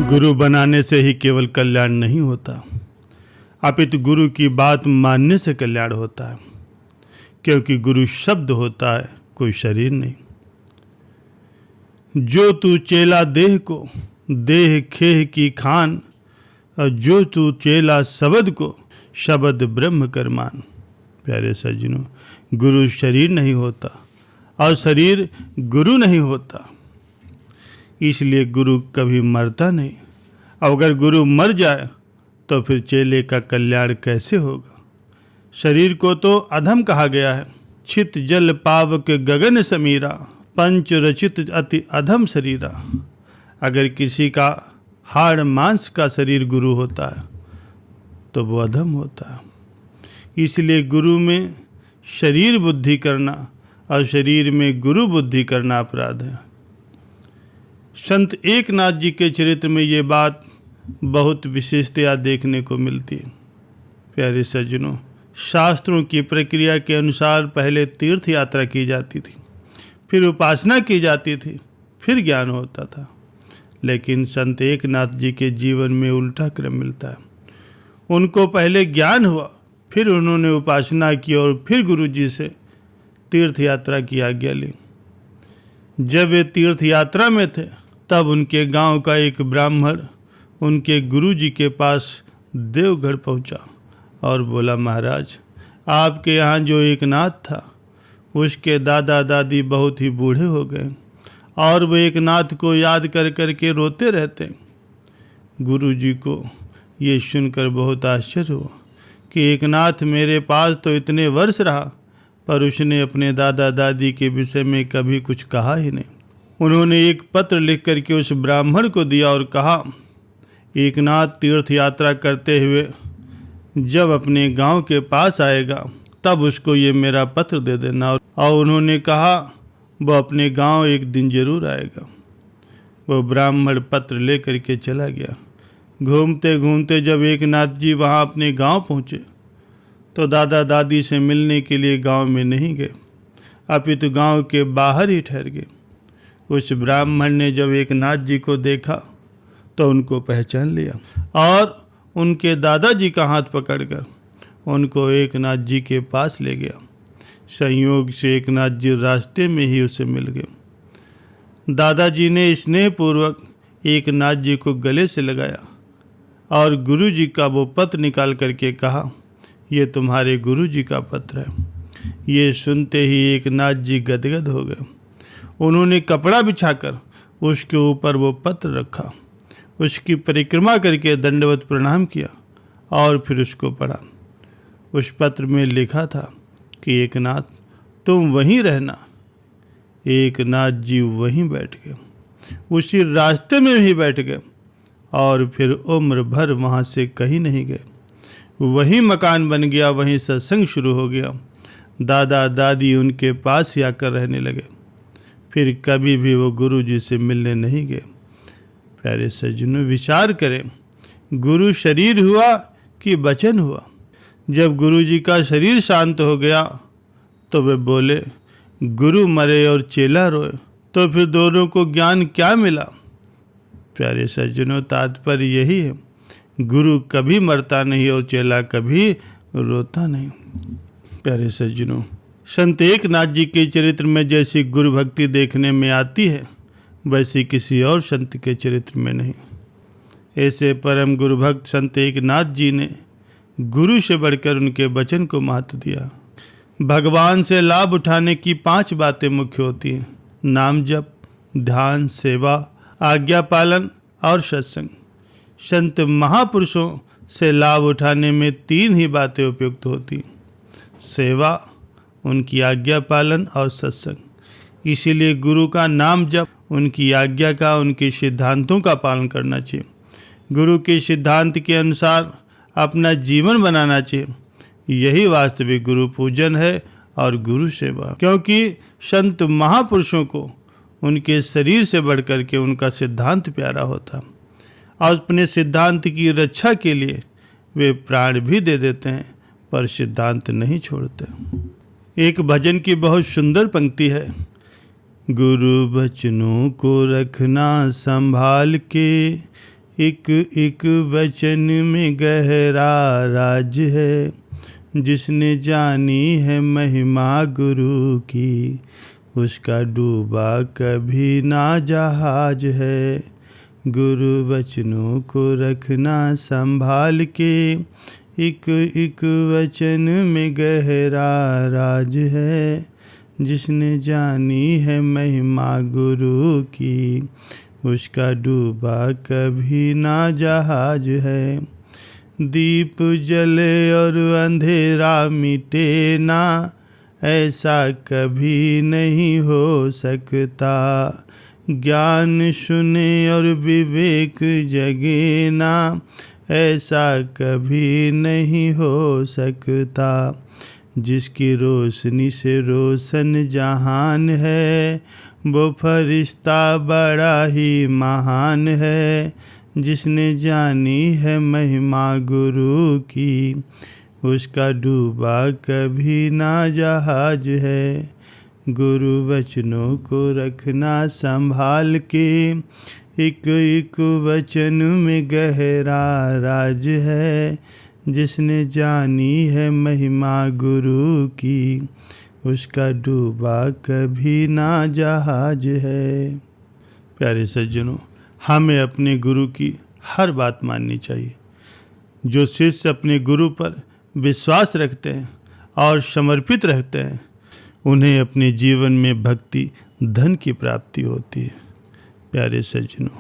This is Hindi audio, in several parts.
गुरु बनाने से ही केवल कल्याण नहीं होता, अपितु गुरु की बात मानने से कल्याण होता है, क्योंकि गुरु शब्द होता है, कोई शरीर नहीं। जो तू चेला देह को, देह खेह की खान, और जो तू चेला शब्द को, शब्द ब्रह्म कर मान। प्यारे सज्जनों, गुरु शरीर नहीं होता और शरीर गुरु नहीं होता, इसलिए गुरु कभी मरता नहीं। अगर गुरु मर जाए तो फिर चेले का कल्याण कैसे होगा। शरीर को तो अधम कहा गया है। छित जल पावक गगन समीरा, पंच रचित अति अधम शरीरा। अगर किसी का हाड़ मांस का शरीर गुरु होता है तो वो अधम होता है। इसलिए गुरु में शरीर बुद्धि करना और शरीर में गुरु बुद्धि करना अपराध है। संत एकनाथ जी के चरित्र में ये बात बहुत विशेषतया देखने को मिलती है। प्यारे सज्जनों, शास्त्रों की प्रक्रिया के अनुसार पहले तीर्थ यात्रा की जाती थी, फिर उपासना की जाती थी, फिर ज्ञान होता था। लेकिन संत एकनाथ जी के जीवन में उल्टा क्रम मिलता है। उनको पहले ज्ञान हुआ, फिर उन्होंने उपासना की और फिर गुरु जी से तीर्थ यात्रा की आज्ञा ली। जब वे तीर्थ यात्रा में थे तब उनके गांव का एक ब्राह्मण उनके गुरु जी के पास देवगढ़ पहुंचा और बोला, महाराज, आपके यहाँ जो एक नाथ था उसके दादा दादी बहुत ही बूढ़े हो गए और वो एक नाथ को याद कर कर के रोते रहते। गुरु जी को ये सुनकर बहुत आश्चर्य हुआ कि एक नाथ मेरे पास तो इतने वर्ष रहा, पर उसने अपने दादा दादी के विषय में कभी कुछ कहा ही नहीं। उन्होंने एक पत्र लिख करके उस ब्राह्मण को दिया और कहा, एक नाथ तीर्थ यात्रा करते हुए जब अपने गांव के पास आएगा तब उसको ये मेरा पत्र दे देना। और उन्होंने कहा वह अपने गांव एक दिन जरूर आएगा। वो ब्राह्मण पत्र ले करके चला गया। घूमते घूमते जब एक नाथ जी वहाँ अपने गांव पहुँचे तो दादा दादी से मिलने के लिए गांव में नहीं गए, अपितु गांव के बाहर ही ठहर गए। उस ब्राह्मण ने जब एक नाथ जी को देखा तो उनको पहचान लिया और उनके दादाजी का हाथ पकड़कर उनको एक नाथ जी के पास ले गया। संयोग से एक नाथ जी रास्ते में ही उसे मिल गए। दादाजी ने स्नेहपूर्वक एक नाथ जी को गले से लगाया और गुरु जी का वो पत्र निकाल करके कहा, ये तुम्हारे गुरु जी का पत्र है। ये सुनते ही एक नाथ जी गदगद हो गए। उन्होंने कपड़ा बिछाकर उसके ऊपर वो पत्र रखा, उसकी परिक्रमा करके दंडवत प्रणाम किया और फिर उसको पढ़ा। उस पत्र में लिखा था कि एक नाथ तुम वहीं रहना। एक नाथ जी वहीं बैठ गए, उसी रास्ते में ही बैठ गए और फिर उम्र भर वहाँ से कहीं नहीं गए। वही मकान बन गया, वहीं सत्संग शुरू हो गया। दादा दादी उनके पास ही आकर रहने लगे। फिर कभी भी वो गुरु जी से मिलने नहीं गए। प्यारे सज्जनों, विचार करें, गुरु शरीर हुआ कि वचन हुआ। जब गुरु जी का शरीर शांत हो गया तो वे बोले, गुरु मरे और चेला रोए, तो फिर दोनों को ज्ञान क्या मिला। प्यारे सज्जनों, तात्पर्य यही है, गुरु कभी मरता नहीं और चेला कभी रोता नहीं। प्यारे सज्जनों, संत एकनाथ जी के चरित्र में जैसी गुरु भक्ति देखने में आती है वैसी किसी और संत के चरित्र में नहीं। ऐसे परम गुरु भक्त संत एकनाथ जी ने गुरु से बढ़कर उनके वचन को महत्व दिया। भगवान से लाभ उठाने की 5 बातें मुख्य होती हैं: नाम जप, ध्यान, सेवा, आज्ञा पालन और सत्संग। संत महापुरुषों से लाभ उठाने में 3 ही बातें उपयुक्त होती हैं: सेवा, उनकी आज्ञा पालन और सत्संग। इसीलिए गुरु का नाम जप, उनकी आज्ञा का, उनके सिद्धांतों का पालन करना चाहिए। गुरु के सिद्धांत के अनुसार अपना जीवन बनाना चाहिए। यही वास्तविक गुरु पूजन है और गुरु सेवा, क्योंकि संत महापुरुषों को उनके शरीर से बढ़कर के उनका सिद्धांत प्यारा होता और अपने सिद्धांत की रक्षा के लिए वे प्राण भी दे देते हैं, पर सिद्धांत नहीं छोड़ते। एक भजन की बहुत सुंदर पंक्ति है, गुरु बचनों को रखना संभाल के, एक एक वचन में गहरा राज है, जिसने जानी है महिमा गुरु की, उसका डूबा कभी ना जहाज है। गुरु वचनों को रखना संभाल के, एक एक वचन में गहरा राज है, जिसने जानी है महिमा गुरु की, उसका डूबा कभी ना जहाज है। दीप जले और अंधेरा मिटे ना, ऐसा कभी नहीं हो सकता। ज्ञान सुने और विवेक जगे ना, ऐसा कभी नहीं हो सकता। जिसकी रोशनी से रोशन जहान है, वो फरिश्ता बड़ा ही महान है, जिसने जानी है महिमा गुरु की, उसका डूबा कभी ना जहाज है। गुरु वचनों को रखना संभाल के, एक एक वचन में गहरा राज है, जिसने जानी है महिमा गुरु की, उसका डूबा कभी ना जहाज है। प्यारे सज्जनों, हमें अपने गुरु की हर बात माननी चाहिए। जो शिष्य अपने गुरु पर विश्वास रखते हैं और समर्पित रहते हैं, उन्हें अपने जीवन में भक्ति धन की प्राप्ति होती है। प्यारे सज्जनों,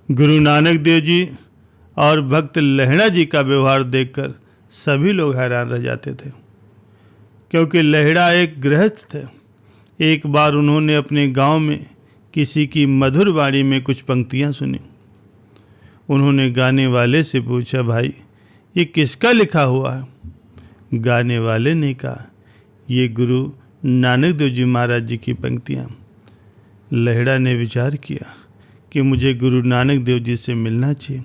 गुरु नानक देव जी और भक्त लहड़ा जी का व्यवहार देखकर सभी लोग हैरान रह जाते थे, क्योंकि लहड़ा एक गृहस्थ थे। एक बार उन्होंने अपने गांव में किसी की मधुर वाणी में कुछ पंक्तियां सुनी। उन्होंने गाने वाले से पूछा, भाई ये किसका लिखा हुआ है? गाने वाले ने कहा, ये गुरु नानक देव जी महाराज जी की पंक्तियां। लहड़ा ने विचार किया कि मुझे गुरु नानक देव जी से मिलना चाहिए।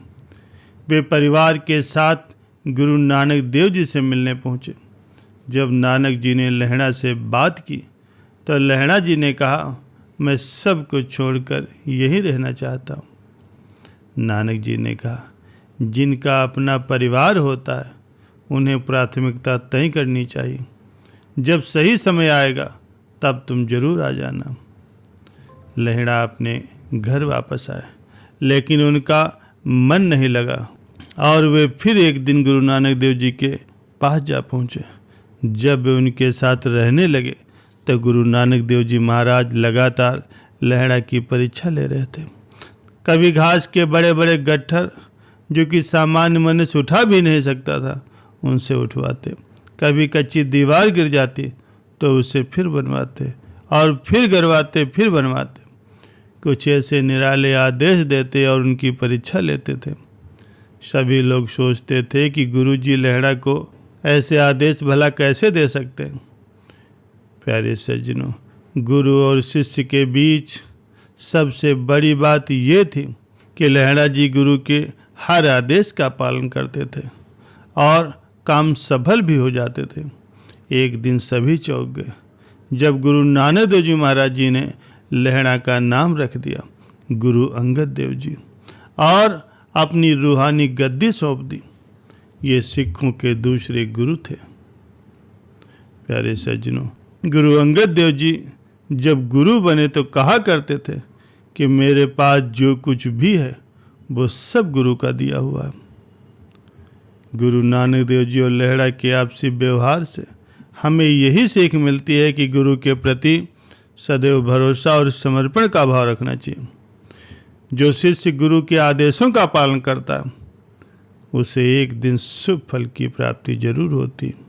वे परिवार के साथ गुरु नानक देव जी से मिलने पहुँचे। जब नानक जी ने लहड़ा से बात की तो लहड़ा जी ने कहा, मैं सब कुछ छोड़कर यहीं रहना चाहता हूँ। नानक जी ने कहा, जिनका अपना परिवार होता है उन्हें प्राथमिकता तय करनी चाहिए। जब सही समय आएगा तब तुम जरूर आ जाना। लहड़ा अपने घर वापस आए, लेकिन उनका मन नहीं लगा और वे फिर एक दिन गुरु नानक देव जी के पास जा पहुँचे। जब वे उनके साथ रहने लगे तो गुरु नानक देव जी महाराज लगातार लहड़ा की परीक्षा ले रहे थे। कभी घास के बड़े बड़े गट्ठर जो कि सामान्य मनुष्य उठा भी नहीं सकता था, उनसे उठवाते। कभी कच्ची दीवार गिर जाती तो उसे फिर बनवाते और फिर गिरवाते, फिर बनवाते। कुछ ऐसे निराले आदेश देते और उनकी परीक्षा लेते थे। सभी लोग सोचते थे कि गुरुजी लहड़ा को ऐसे आदेश भला कैसे दे सकते हैं। प्यारे सज्जनों, गुरु और शिष्य के बीच सबसे बड़ी बात ये थी कि लहड़ा जी गुरु के हर आदेश का पालन करते थे और काम सफल भी हो जाते थे। एक दिन सभी चौंक गए जब गुरु नानक देव जी महाराज जी ने लहड़ा का नाम रख दिया गुरु अंगद देव जी और अपनी रूहानी गद्दी सौंप दी। ये सिखों के दूसरे गुरु थे। प्यारे सज्जनों, गुरु अंगद देव जी जब गुरु बने तो कहा करते थे कि मेरे पास जो कुछ भी है वो सब गुरु का दिया हुआ है। गुरु नानक देव जी और लहड़ा के आपसी व्यवहार से हमें यही सीख मिलती है कि गुरु के प्रति सदैव भरोसा और समर्पण का भाव रखना चाहिए। जो शिष्य गुरु के आदेशों का पालन करता है उसे एक दिन शुभ फल की प्राप्ति जरूर होती है।